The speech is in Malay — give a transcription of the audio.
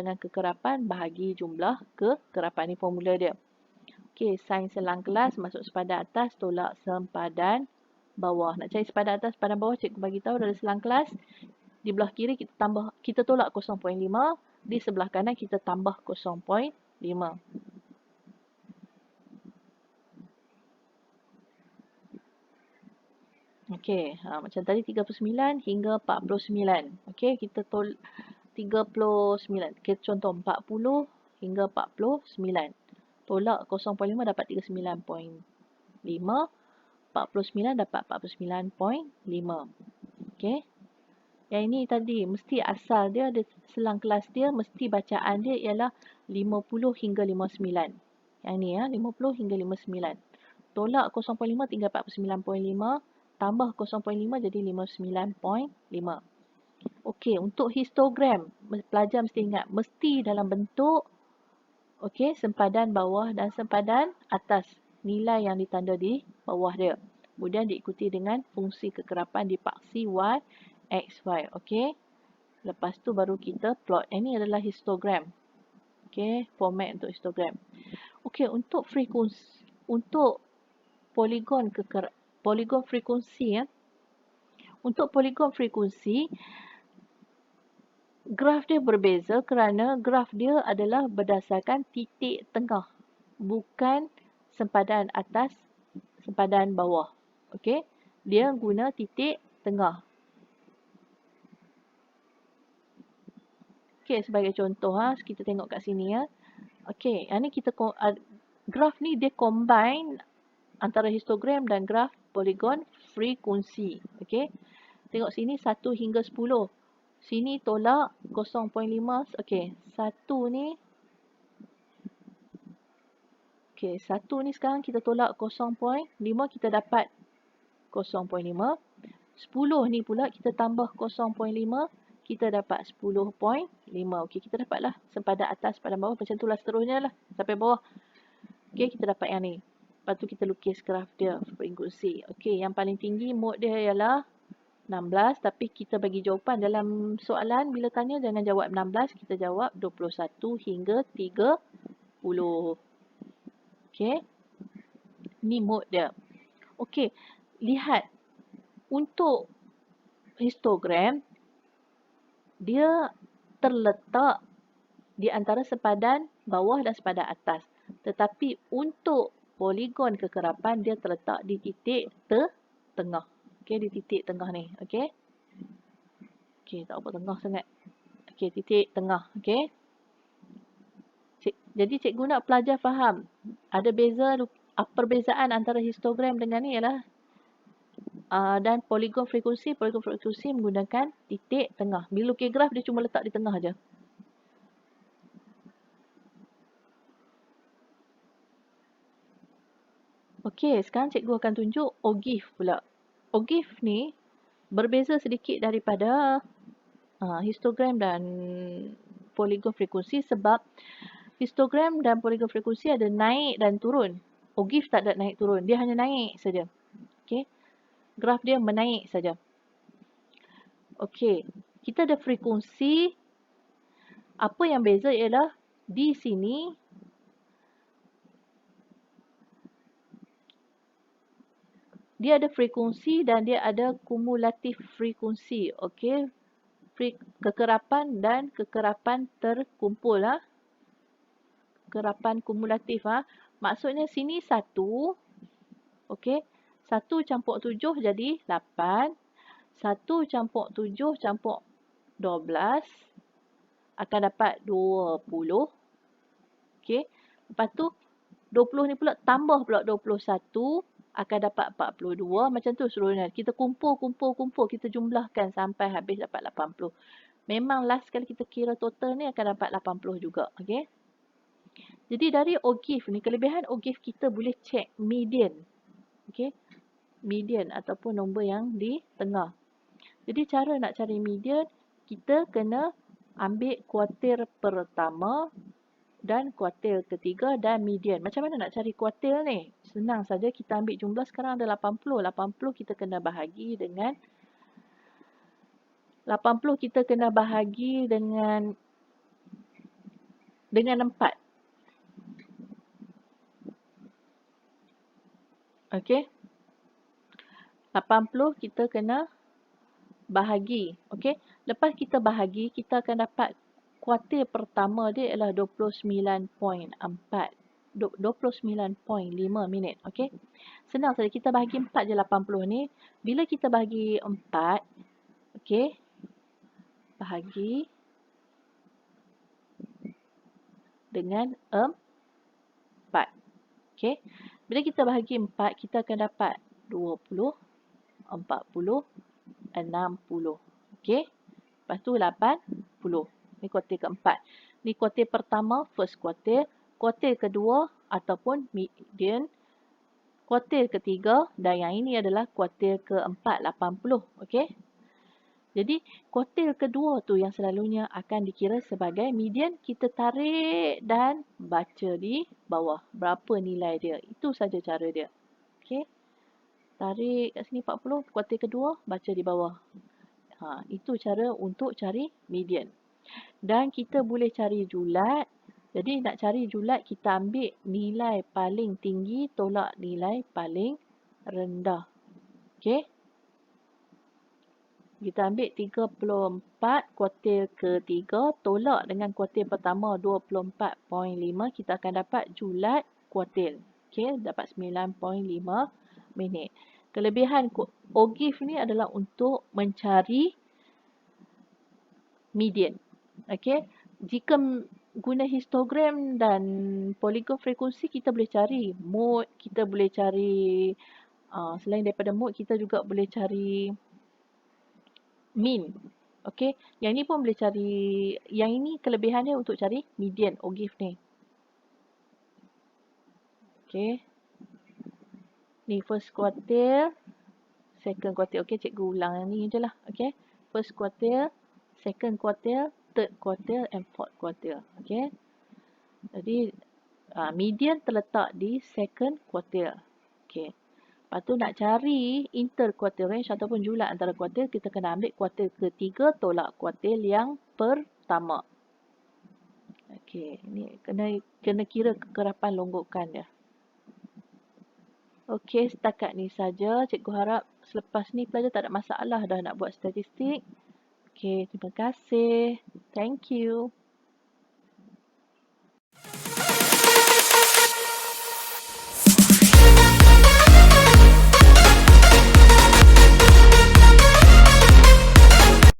dengan kekerapan, bahagi jumlah kekerapan. Ni formula dia. Okey, sain selang kelas masuk sepadan atas, tolak sempadan bawah. Nak cari sepadan atas, sepadan bawah, cikgu bagi tahu dalam selang kelas. Di belah kiri kita tolak 0.5, di sebelah kanan kita tambah 0.5. Okey, macam tadi 39 hingga 49. Okey, kita 39. Kita contoh 40 hingga 49. Tolak 0.5 dapat 39.5. 49 dapat 49.5. Okey. Yang ini tadi mesti asal dia selang kelas dia mesti bacaan dia ialah 50 hingga 59. Yang ni 50 hingga 59. Tolak 0.5 tinggal 49.5, tambah 0.5 jadi 59.5. Okey, untuk histogram pelajar mesti ingat mesti dalam bentuk sempadan bawah dan sempadan atas. Nilai yang ditanda di bawah dia. Kemudian diikuti dengan fungsi kekerapan dipaksi Y, X, Y. Okey. Lepas tu baru kita plot. Ini adalah histogram. Okey, format untuk histogram. Okey, untuk frekuensi, untuk poligon frekuensi Untuk poligon frekuensi, graf dia berbeza kerana graf dia adalah berdasarkan titik tengah. Bukan sempadan atas, sempadan bawah. Okey, dia guna titik tengah. Okey, sebagai contoh kita tengok kat sini Okey, yang ni graf ni dia combine antara histogram dan graf poligon frekuensi. Okey. Tengok sini 1 hingga 10. Sini tolak 0.5. Okey, 1 ni Okey, 1 ni sekarang kita tolak 0.5, kita dapat 0.5. 10 ni pula kita tambah 0.5, kita dapat 10.5. Okey, kita dapatlah sempadan atas, sempadan bawah. Macam itulah seterusnya lah, sampai bawah. Okey, kita dapat yang ni. Lepas tu kita lukis graf dia, frekuensi. Okey, yang paling tinggi mode dia ialah 16. Tapi kita bagi jawapan dalam soalan, bila tanya jangan jawab 16, kita jawab 21 hingga 30. Okey. Ni mode dia. Okey. Lihat. Untuk histogram, dia terletak di antara sempadan bawah dan sempadan atas. Tetapi untuk poligon kekerapan, dia terletak di titik tengah. Okey, di titik tengah ni. Okey. Okey, tak apa tengah sangat. Okey, titik tengah. Okey. Jadi cikgu nak pelajar faham. Ada perbezaan antara histogram dengan ni ialah dan poligon frekuensi. Poligon frekuensi menggunakan titik tengah. Bila lukis graf dia cuma letak di tengah aja. Okey, sekarang cikgu akan tunjuk OGIF pula. OGIF ni berbeza sedikit daripada histogram dan poligon frekuensi sebab histogram dan poligon frekuensi ada naik dan turun. OGIF tak ada naik turun. Dia hanya naik saja. Okey. Graf dia menaik saja. Okey. Kita ada frekuensi. Apa yang beza ialah di sini dia ada frekuensi dan dia ada kumulatif frekuensi. Okey. Kekerapan dan kekerapan terkumpul kekerapan kumulatif Maksudnya sini 1. Okey. 1 campur 7 jadi 8. 1 campur 7 campur 12 akan dapat 20. Okey. Lepas tu 20 ni pula tambah pula 21 akan dapat 42. Macam tu seterusnya. Kita kumpul. Kita jumlahkan sampai habis dapat 80. Memang last kali kita kira total ni akan dapat 80 juga. Okey. Jadi dari OGIF ni, kelebihan OGIF kita boleh check median. Okey. Median ataupun nombor yang di tengah. Jadi cara nak cari median, kita kena ambil kuartil pertama dan kuartil ketiga dan median. Macam mana nak cari kuartil ni? Senang saja, kita ambil jumlah sekarang ada 80. 80 kita kena bahagi dengan 80 kita kena bahagi dengan dengan 4. Okey. 80 kita kena bahagi. Okey. Lepas kita bahagi, kita akan dapat kuartil pertama dia ialah 29.4. 29.5 minit. Okey. Senang saja. Kita bahagi 4 je 80 ni. Bila kita bahagi 4, okey. Bahagi dengan 4. Okey. Bila kita bahagi 4, kita akan dapat 20, 40, 60. Okey. Lepas tu 80. Ni kuartil keempat. Ni kuartil pertama, first kuartil. Kuartil kedua ataupun median. Kuartil ketiga dan yang ini adalah kuartil keempat, 80. Okey. Jadi kuartil kedua tu yang selalunya akan dikira sebagai median. Kita tarik dan baca di bawah. Berapa nilai dia. Itu saja cara dia. Okey. Tarik kat sini 40. Kuartil kedua, baca di bawah. Itu cara untuk cari median. Dan kita boleh cari julat. Jadi nak cari julat, kita ambil nilai paling tinggi tolak nilai paling rendah. Okey. Kita ambil 34 kuartil ketiga tolak dengan kuartil pertama 24.5. Kita akan dapat julat kuartil. Okey, dapat 9.5 minit. Kelebihan OGIF ni adalah untuk mencari median. Okey. Jika guna histogram dan polygon frekuensi, kita boleh cari mode, kita boleh cari selain daripada mode, kita juga boleh cari mean. Okey. Yang ni pun boleh cari, yang ini kelebihan dia untuk cari median OGIF ni. Okey. Ni first quartile, second quartile. Okey, cikgu ulang yang ni je lah. Okey. First quartile, second quartile, third quartile and fourth quartile. Okey. Jadi median terletak di second quartile. Okey. Lepas tu nak cari interquartile range ataupun julat antara kuartil, kita kena ambil kuartil ketiga tolak kuartil yang pertama. Okey, ni kena kira kekerapan longgokan dia. Okey, setakat ni saja. Cikgu harap selepas ni pelajar tak ada masalah dah nak buat statistik. Okey, terima kasih. Thank you.